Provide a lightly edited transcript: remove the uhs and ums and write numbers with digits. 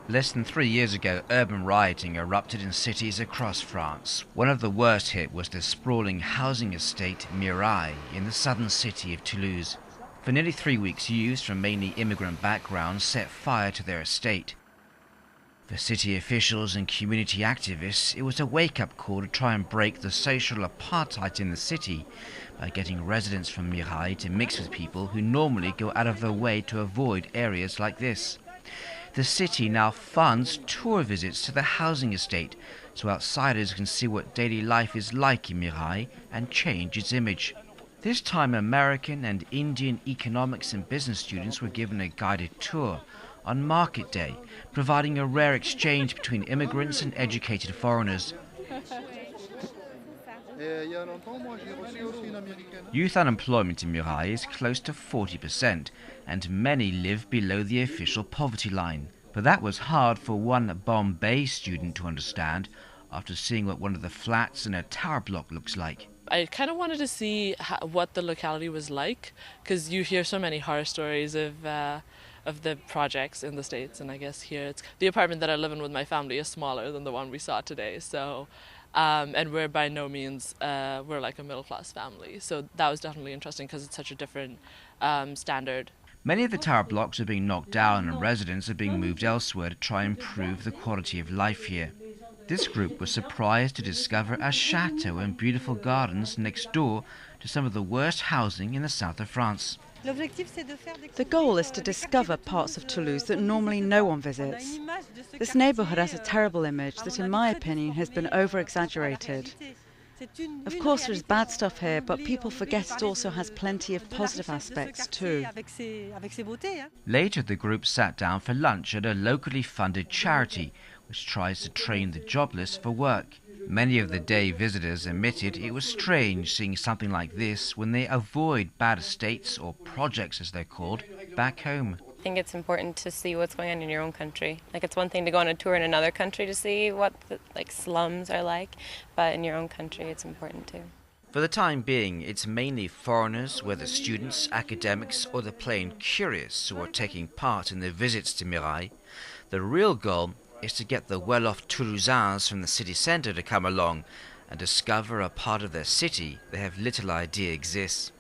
Less than 3 years ago, urban rioting erupted in cities across France. One of the worst hit was the sprawling housing estate Mirail in the southern city of Toulouse. For nearly 3 weeks, youths from mainly immigrant backgrounds set fire to their estate. For city officials and community activists, it was a wake-up call to try and break the social apartheid in the city by getting residents from Mirail to mix with people who normally go out of their way to avoid areas like this. The city now funds tour visits to the housing estate so outsiders can see what daily life is like in Mirail and change its image. This time American and Indian economics and business students were given a guided tour on market day, providing a rare exchange between immigrants and educated foreigners. Youth unemployment in Mirail is close to 40%, and many live below the official poverty line. But that was hard for one Bombay student to understand after seeing what one of the flats in a tower block looks like. I kind of wanted to see what the locality was like, because you hear so many horror stories of the projects in the States, and I guess here the apartment that I live in with my family is smaller than the one we saw today, so and we're by no means we're like a middle-class family, so that was definitely interesting because it's such a different standard. Many of the tower blocks are being knocked down and residents are being moved elsewhere to try and improve the quality of life here. This group was surprised to discover a chateau and beautiful gardens next door to some of the worst housing in the south of France. The goal is to discover parts of Toulouse that normally no one visits. This neighbourhood has a terrible image that, in my opinion, has been over-exaggerated. Of course, there is bad stuff here, but people forget it also has plenty of positive aspects too. Later, the group sat down for lunch at a locally funded charity which tries to train the jobless for work. Many of the day visitors admitted it was strange seeing something like this when they avoid bad estates, or projects as they're called, back home. I think it's important to see what's going on in your own country. Like, it's one thing to go on a tour in another country to see what the slums are like, but in your own country it's important too. For the time being, it's mainly foreigners, whether students, academics, or the plain curious, who are taking part in the visits to Mirail. The real goal is to get the well-off Toulousains from the city centre to come along and discover a part of their city they have little idea exists.